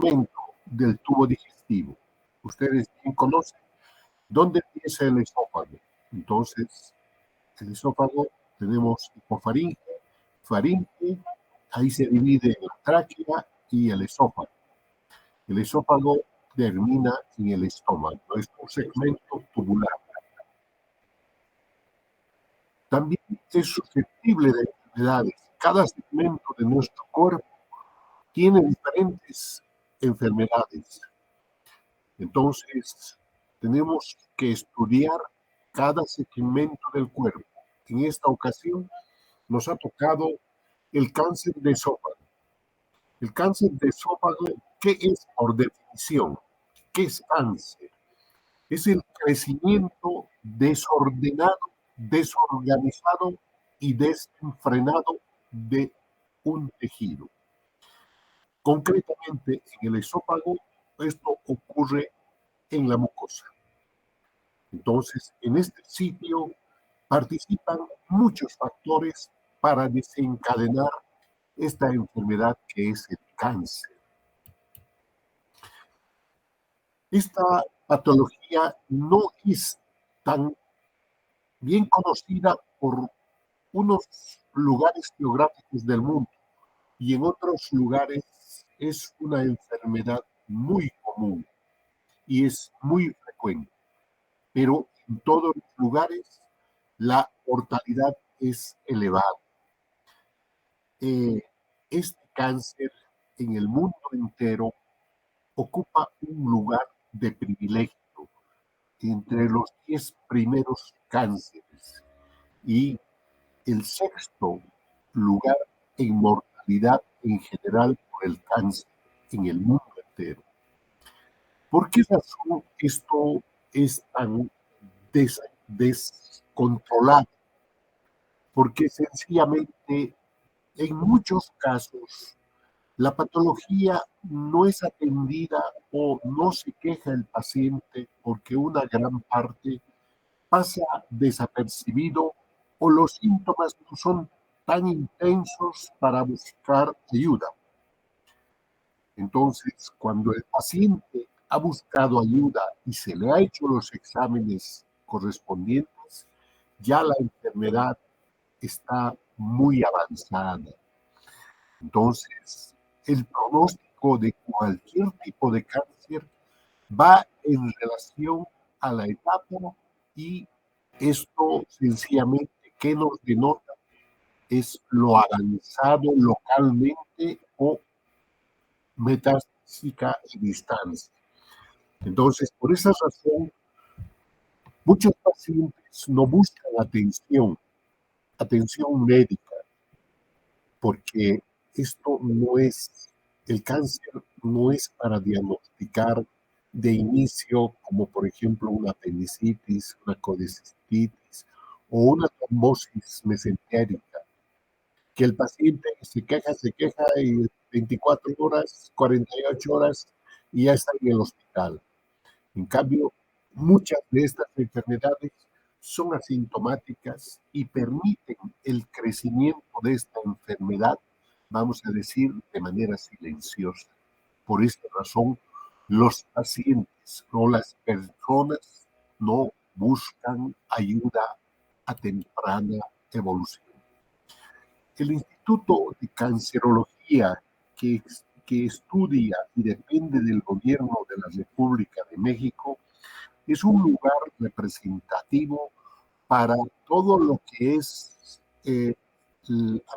segmento del tubo digestivo. Ustedes bien conocen dónde empieza el esófago. Entonces, el esófago tenemos hipofaringe, faringe, ahí se divide en la tráquea y el esófago. El esófago termina en el estómago, es un segmento tubular. También es susceptible de enfermedades. Cada segmento de nuestro cuerpo tiene diferentes enfermedades. Entonces, tenemos que estudiar cada segmento del cuerpo. En esta ocasión nos ha tocado el cáncer de esófago. El cáncer de esófago, ¿qué es por definición? ¿Qué es cáncer? Es el crecimiento desordenado, desorganizado y desenfrenado de un tejido. Concretamente, en el esófago, esto ocurre en la mucosa. Entonces, en este sitio participan muchos factores para desencadenar esta enfermedad que es el cáncer. Esta patología no es tan bien conocida por unos lugares geográficos del mundo y en otros lugares es una enfermedad muy común y es muy frecuente, pero en todos los lugares la mortalidad es elevada. Este cáncer en el mundo entero ocupa un lugar de privilegio entre los 10 primeros cánceres y el sexto lugar en mortalidad en general por el cáncer en el mundo entero. ¿Por qué razón esto es tan descontrolado? Porque sencillamente en muchos casos la patología no es atendida o no se queja el paciente porque una gran parte pasa desapercibido o los síntomas no son tan intensos para buscar ayuda. Entonces, cuando el paciente ha buscado ayuda y se le ha hecho los exámenes correspondientes, ya la enfermedad está muy avanzada. Entonces, el pronóstico de cualquier tipo de cáncer va en relación a la etapa y esto sencillamente que nos denota es lo avanzado localmente o metastásica y distancia. Entonces, por esa razón, muchos pacientes no buscan atención médica, porque esto no es, el cáncer no es para diagnosticar de inicio, como por ejemplo una apendicitis, una colecistitis o una trombosis mesentérica, que el paciente se queja y 24 horas, 48 horas y ya está en el hospital. En cambio, muchas de estas enfermedades son asintomáticas y permiten el crecimiento de esta enfermedad, vamos a decir, de manera silenciosa. Por esta razón, los pacientes o las personas no buscan ayuda a temprana evolución. El Instituto de Cancerología que estudia y depende del gobierno de la República de México es un lugar representativo para todo lo que es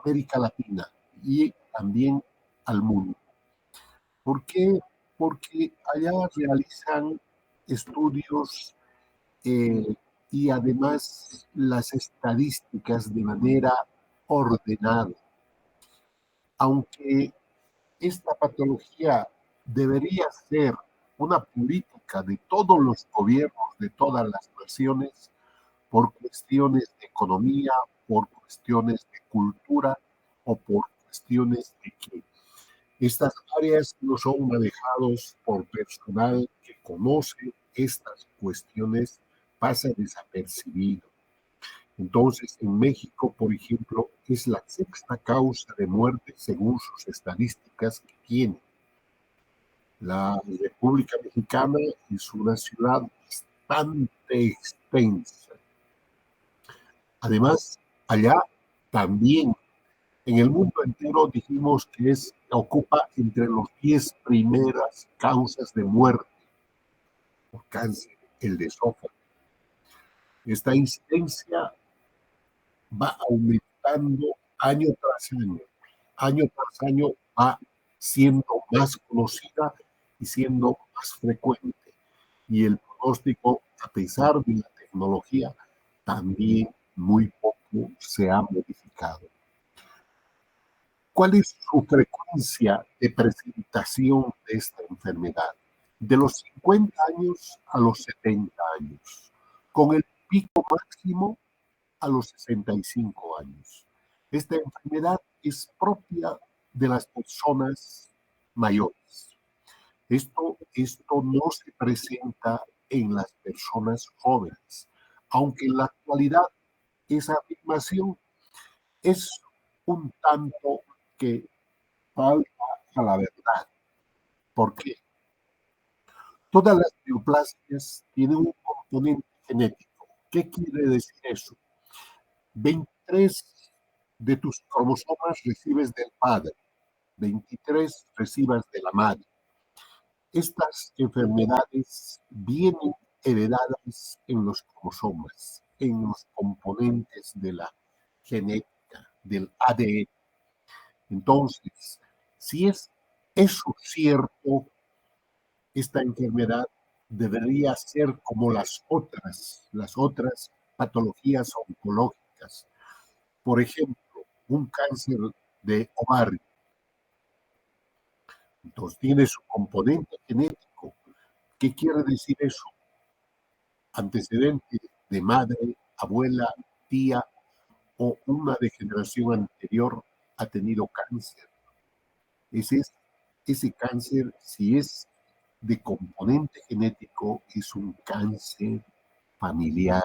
América Latina y también al mundo. ¿Por qué? Porque allá realizan estudios y además las estadísticas de manera ordenada. Aunque esta patología debería ser una política de todos los gobiernos de todas las naciones por cuestiones de economía, por cuestiones de cultura o por cuestiones de que estas áreas no son manejados por personal que conoce estas cuestiones, pasa desapercibido. Entonces, en México, por ejemplo, es la sexta causa de muerte según sus estadísticas que tiene. La República Mexicana es una ciudad bastante extensa. Además, allá también en el mundo entero dijimos que ocupa entre los 10 primeras causas de muerte por cáncer, el de esófago. Esta incidencia va aumentando año tras año. Año tras año va siendo más conocida y siendo más frecuente. Y el pronóstico, a pesar de la tecnología, también muy poco se ha modificado. ¿Cuál es su frecuencia de presentación de esta enfermedad? De los 50 años a los 70 años, con el pico máximo a los 65 años. Esta enfermedad es propia de las personas mayores. Esto no se presenta en las personas jóvenes, aunque en la actualidad esa afirmación es un tanto que falta a la verdad. ¿Por qué? Todas las neoplasias tienen un componente genético. ¿Qué quiere decir eso? 23 de tus cromosomas recibes del padre, 23 recibas de la madre. Estas enfermedades vienen heredadas en los cromosomas, en los componentes de la genética, del ADN. Entonces, si es eso cierto, esta enfermedad debería ser como las otras patologías oncológicas. Por ejemplo, un cáncer de ovario. Entonces tiene su componente genético. ¿Qué quiere decir eso? Antecedente de madre, abuela, tía o una de generación anterior ha tenido cáncer. Ese, ese cáncer, si es de componente genético, es un cáncer familiar.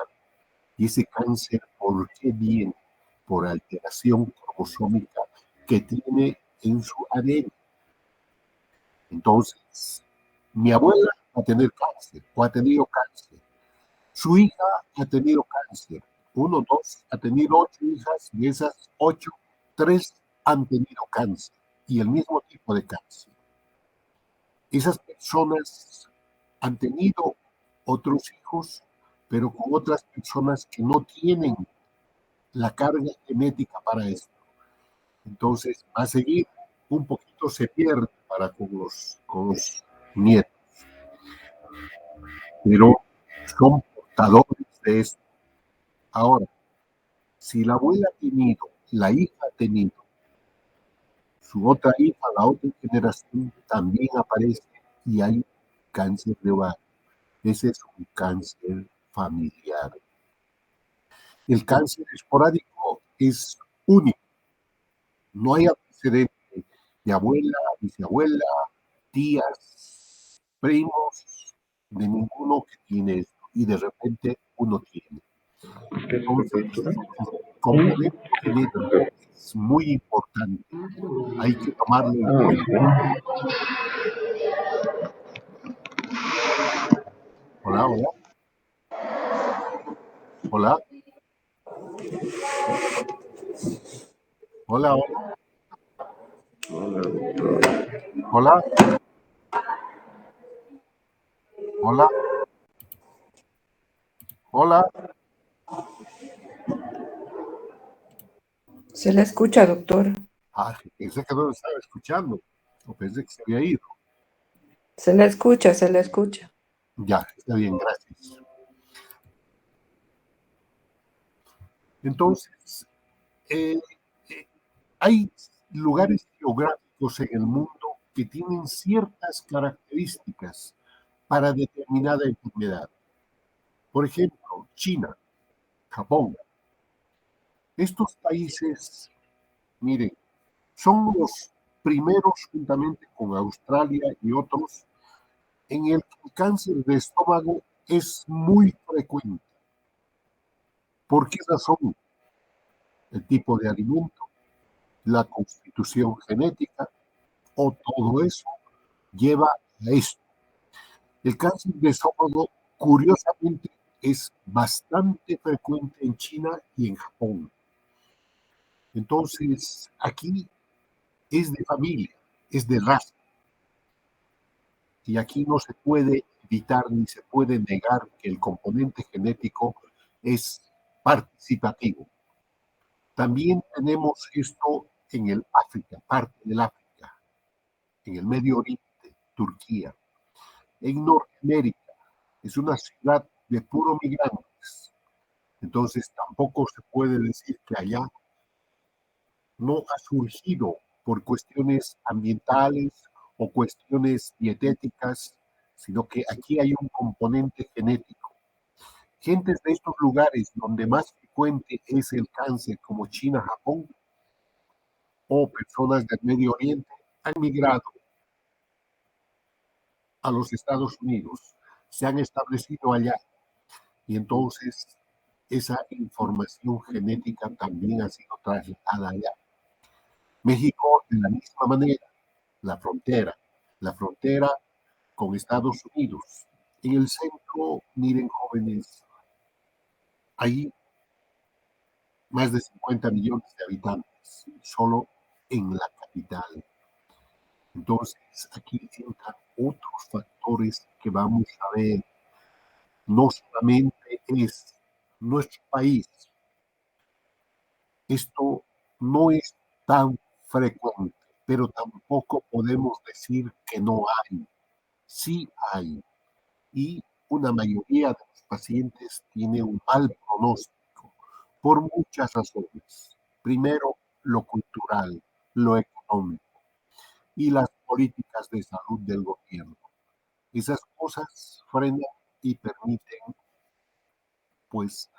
Y ese cáncer, ¿por qué viene? Por alteración cromosómica que tiene en su ADN. Entonces, mi abuela va a tener cáncer o ha tenido cáncer. Su hija ha tenido cáncer. Uno, dos, ha tenido 8 hijas. De esas 8, 3 han tenido cáncer y el mismo tipo de cáncer. Esas personas han tenido otros hijos, pero con otras personas que no tienen la carga genética para esto. Entonces, va a seguir, un poquito se pierde para con los nietos, pero son portadores de esto. Ahora, si la abuela ha tenido, la hija ha tenido, su otra hija, la otra generación también aparece y hay cáncer de ovario. Ese es un cáncer familiar. El cáncer esporádico es único. No hay antecedente de abuela, bisabuela, tías, primos, de ninguno que tiene esto. Y de repente uno tiene. Entonces, el componente genético es muy importante. Hay que tomarlo en cuenta. Hola, hola. Hola. Hola, hola. Hola. Hola. Hola. Se le escucha, doctor. Ah, pensé que no lo estaba escuchando. O pensé que se había ido. Se le escucha, se le escucha. Ya, está bien, gracias. Entonces, eh, eh, hay lugares geográficos en el mundo que tienen ciertas características para determinada enfermedad. Por ejemplo, China, Japón. Estos países, miren, son los primeros, juntamente con Australia y otros, en el que el cáncer de estómago es muy frecuente. ¿Por qué razón? El tipo de alimento, la constitución genética o todo eso lleva a esto. El cáncer de esófago, curiosamente, es bastante frecuente en China y en Japón. Entonces, aquí es de familia, es de raza, y aquí no se puede evitar ni se puede negar que el componente genético es participativo. También tenemos esto en el África, parte del África, en el Medio Oriente, Turquía, en Norteamérica. Es una ciudad de puro migrantes. Entonces tampoco se puede decir que allá no ha surgido por cuestiones ambientales o cuestiones dietéticas, sino que aquí hay un componente genético. Gentes de estos lugares donde más frecuente es el cáncer, como China, Japón, o personas del Medio Oriente, han migrado a los Estados Unidos, se han establecido allá y entonces esa información genética también ha sido trasladada allá. México, de la misma manera, la frontera con Estados Unidos. En el centro, miren jóvenes, hay más de 50 millones de habitantes, solo en la capital. Entonces, aquí entran otros factores que vamos a ver. No solamente es nuestro país, esto no es tan frecuente, pero tampoco podemos decir que no hay. Sí hay. Y una mayoría de los pacientes tiene un mal pronóstico por muchas razones. Primero, lo cultural, lo económico y las políticas de salud del gobierno. Esas cosas frenan y permiten, pues,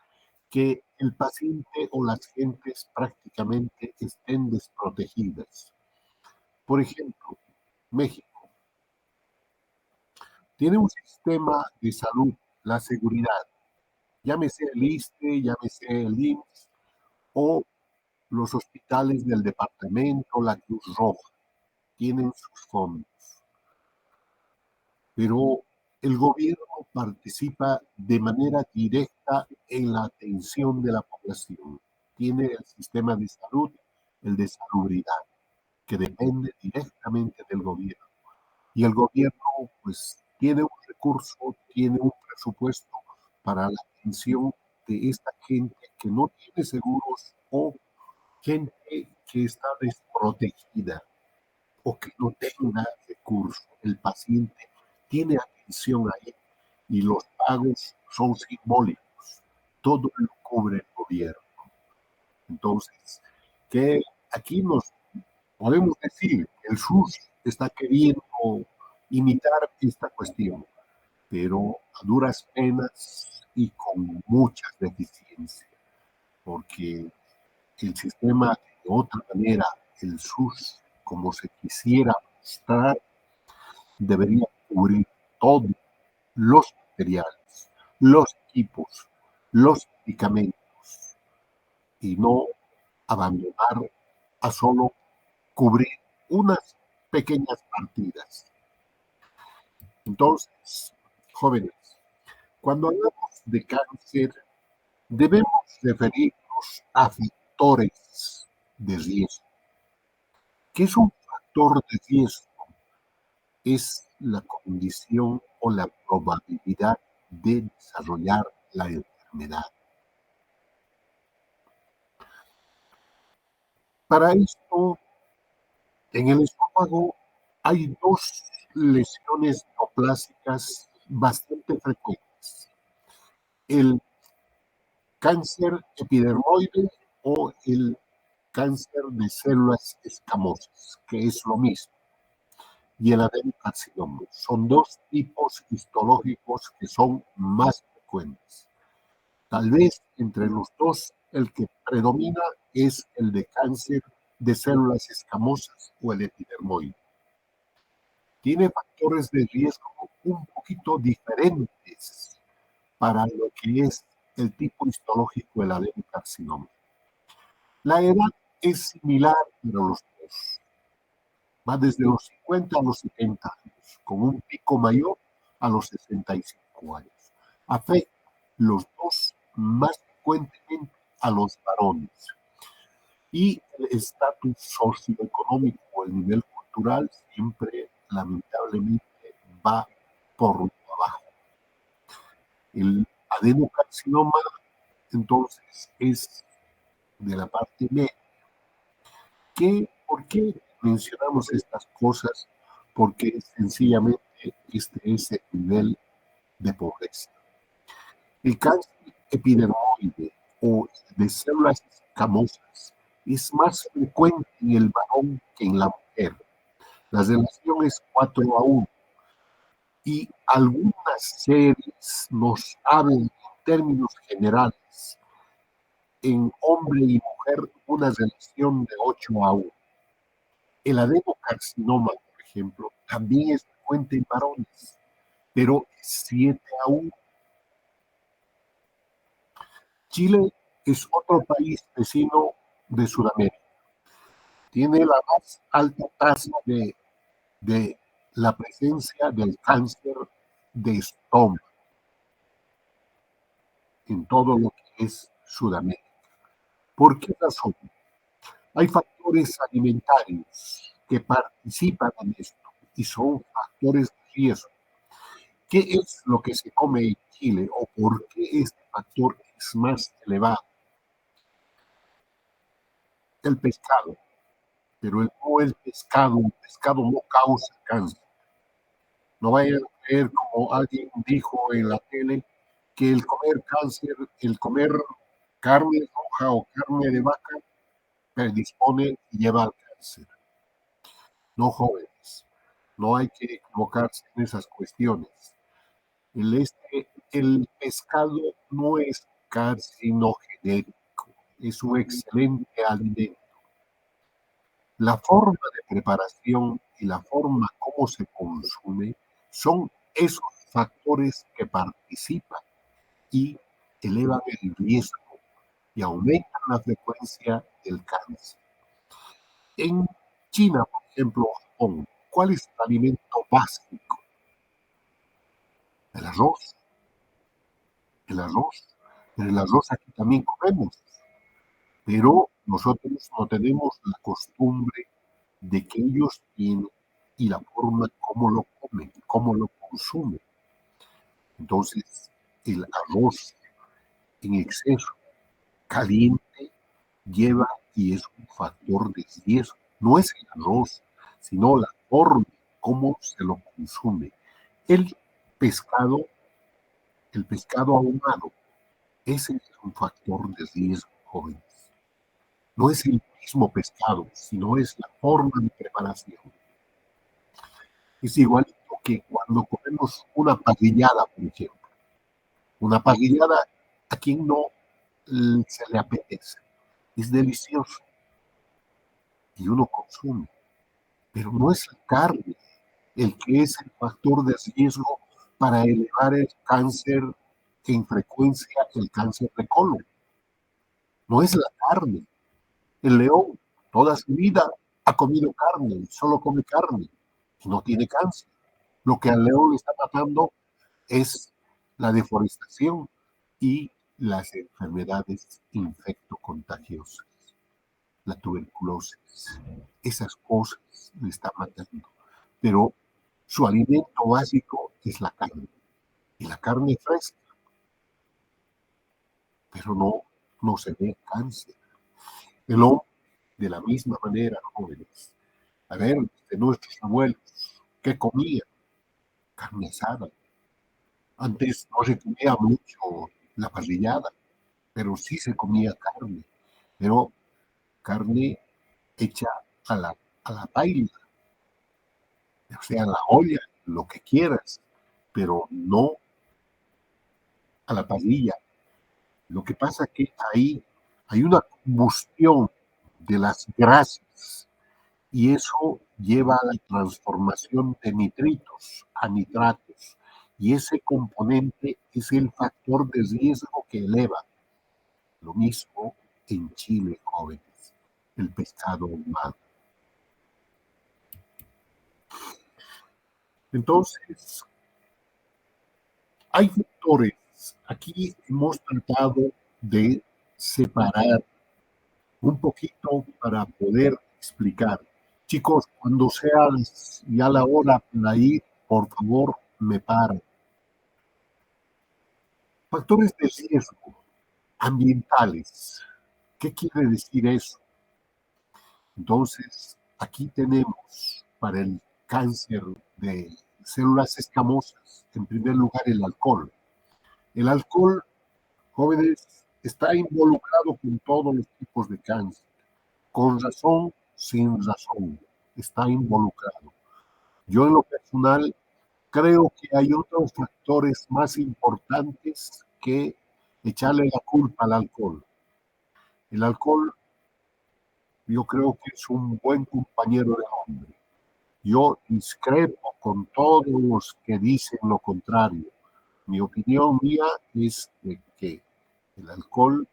que el paciente o las gentes prácticamente estén desprotegidas. Por ejemplo, México tiene un sistema de salud, la seguridad, llámese el ISSSTE, llámese el IMSS o los hospitales del departamento, la Cruz Roja, tienen sus fondos, pero el gobierno participa de manera directa en la atención de la población. Tiene el sistema de salud, el de salubridad, que depende directamente del gobierno. Y el gobierno, pues, tiene un recurso, tiene un presupuesto para la atención de esta gente que no tiene seguros o gente que está desprotegida o que no tenga recursos. El paciente tiene atención ahí y los pagos son simbólicos. Todo lo cubre el gobierno. Entonces, que aquí nos podemos decir que el SUS está queriendo imitar esta cuestión, pero a duras penas y con muchas deficiencias, porque el sistema, de otra manera, el SUS, como se quisiera mostrar, debería cubrir todos los materiales, los equipos, los medicamentos y no abandonar a solo cubrir unas pequeñas partidas. Entonces, jóvenes, cuando hablamos de cáncer, debemos referirnos a factores de riesgo. ¿Qué es un factor de riesgo? Es la condición o la probabilidad de desarrollar la enfermedad. Para esto, en el estómago hay dos lesiones neoplásicas bastante frecuentes: el cáncer epidermoide o el cáncer de células escamosas, que es lo mismo, y el adenocarcinoma. Son dos tipos histológicos que son más frecuentes. Tal vez entre los dos el que predomina es el de cáncer de células escamosas o el epidermoide. Tiene factores de riesgo un poquito diferentes para lo que es el tipo histológico del adenocarcinoma. La edad es similar para los dos. Va desde los 50 a los 70 años, con un pico mayor a los 65 años. Afecta los dos más frecuentemente a los varones. Y el estatus socioeconómico o el nivel cultural siempre, lamentablemente, va por abajo. El adenocarcinoma, entonces, es de la parte media. ¿Por qué mencionamos estas cosas? Porque sencillamente este es el nivel de pobreza. El cáncer epidermoide o de células escamosas es más frecuente en el varón que en la mujer. La relación es 4:1 y algunas series nos hablan en términos generales en hombre y mujer una relación de 8:1. El adenocarcinoma, por ejemplo, también es frecuente en varones, pero 7:1. Chile es otro país vecino de Sudamérica. Tiene la más alta tasa de la presencia del cáncer de estómago en todo lo que es Sudamérica. ¿Por qué razón? Hay factores alimentarios que participan en esto y son factores de riesgo. ¿Qué es lo que se come en Chile o por qué este factor es más elevado? El pescado, pero el pescado no causa cáncer. No vayan a creer, como alguien dijo en la tele, que el comer carne roja o carne de vaca predispone y lleva al cáncer. No, jóvenes, no hay que equivocarse en esas cuestiones. El pescado no es carcinogénico, es un excelente alimento. La forma de preparación y la forma como se consume son esos factores que participan y elevan el riesgo y aumentan la frecuencia del cáncer. En China, por ejemplo, o Japón, ¿cuál es el alimento básico? El arroz. El arroz. Pero el arroz aquí también comemos. Pero nosotros no tenemos la costumbre de que ellos tienen y la forma como lo comen, cómo lo consumen. Entonces, el arroz en exceso, caliente, lleva y es un factor de riesgo. No es el arroz, sino la forma como se lo consume. El pescado, el pescado ahumado, ese es un factor de riesgo, jóvenes. No es el mismo pescado, sino es la forma de preparación. Es igualito que cuando comemos una parrillada, por ejemplo. Una parrillada, ¿a quien no se le apetece? Es delicioso y uno consume, pero no es la carne el que es el factor de riesgo para elevar el cáncer en frecuencia, el cáncer de colon. No es la carne. El león toda su vida ha comido carne, solo come carne y no tiene cáncer. Lo que al león le está matando es la deforestación y las enfermedades infectocontagiosas, la tuberculosis. Esas cosas le están matando. Pero su alimento básico es la carne. Y la carne fresca, pero no se ve cáncer. El hombre, de la misma manera, jóvenes. A ver, de nuestros abuelos, ¿qué comían? Carne asada. Antes no se comía mucho la parrillada, pero sí se comía carne, pero carne hecha a la paila, o sea, a la olla, lo que quieras, pero no a la parrilla. Lo que pasa es que ahí hay una combustión de las grasas y eso lleva a la transformación de nitritos a nitratos. Y ese componente es el factor de riesgo que eleva. Lo mismo en Chile, jóvenes, el pescado humano. Entonces, hay factores. Aquí hemos tratado de separar un poquito para poder explicar. Chicos, cuando sea ya la hora para ir, por favor, me paran. Factores de riesgo ambientales. ¿Qué quiere decir eso? Entonces, aquí tenemos para el cáncer de células escamosas, en primer lugar, el alcohol. El alcohol, jóvenes, está involucrado con todos los tipos de cáncer, con razón, sin razón, está involucrado. Yo en lo personal creo que hay otros factores más importantes que echarle la culpa al alcohol. El alcohol yo creo que es un buen compañero del hombre. Yo discrepo con todos los que dicen lo contrario. Mi opinión mía es de que el alcohol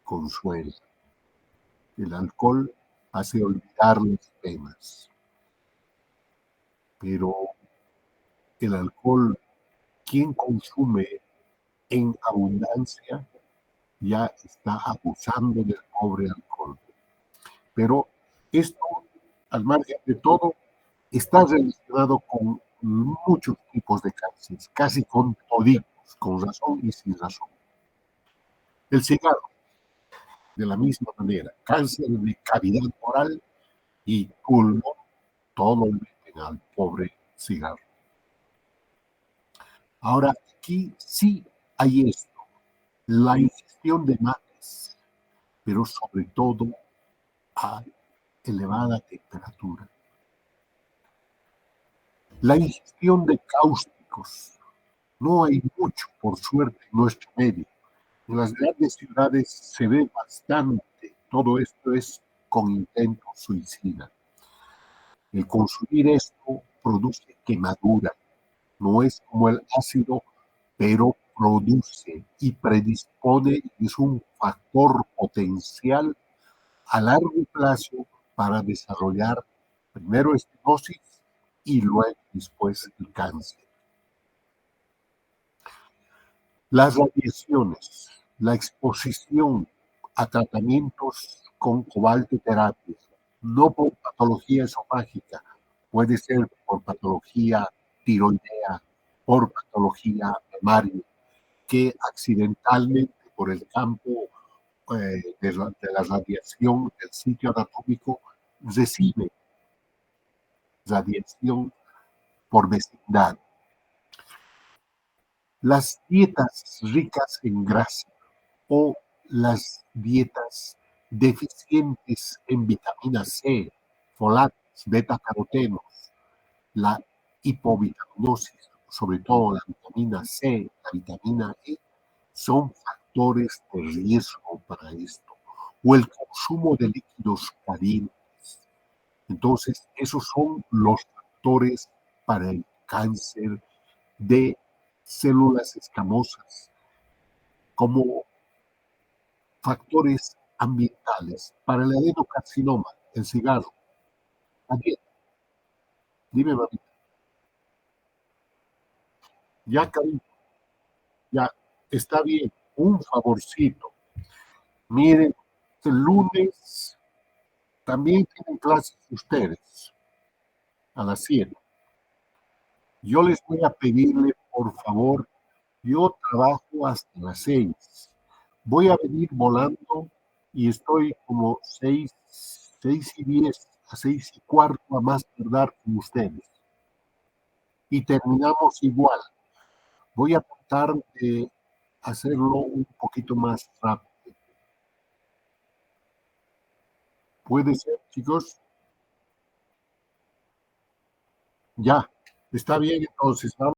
consuela, el alcohol hace olvidar las penas, pero el alcohol, quien consume en abundancia, ya está abusando del pobre alcohol. Pero esto, al margen de todo, está relacionado con muchos tipos de cáncer, casi con toditos, con razón y sin razón. El cigarro, de la misma manera, cáncer de cavidad oral y pulmón, todo lo meten al pobre cigarro. Ahora, aquí sí hay esto, la ingestión de mates, pero sobre todo a elevada temperatura. La ingestión de cáusticos. No hay mucho, por suerte, en nuestro medio. En las grandes ciudades se ve bastante. Todo esto es con intento suicida. El consumir esto produce quemadura. No es como el ácido, pero produce y predispone, es un factor potencial a largo plazo para desarrollar primero estenosis y luego después el cáncer. Las radiaciones, la exposición a tratamientos con cobaltoterapia, no por patología esofágica, puede ser por patología tiroidea, por patología mamaria, que accidentalmente por el campo de la radiación del sitio anatómico recibe radiación por vecindad. Las dietas ricas en grasa o las dietas deficientes en vitamina C, folatos, beta-carotenos, la hipovitaminosis, sobre todo la vitamina C, la vitamina E, son factores de riesgo para esto. O el consumo de líquidos calientes. Entonces, esos son los factores para el cáncer de células escamosas, como factores ambientales. Para el adenocarcinoma, el cigarro, también. Dime, mamita. Ya, cariño, ya, está bien. Un favorcito. Miren, el lunes también tienen clases ustedes a las 7. Yo les voy a pedirle, por favor, yo trabajo hasta las 6. Voy a venir volando y estoy como 6:10, a 6:15 a más tardar con ustedes. Y terminamos igual. Voy a tratar de hacerlo un poquito más rápido. ¿Puede ser, chicos? Ya, está bien entonces. Vamos.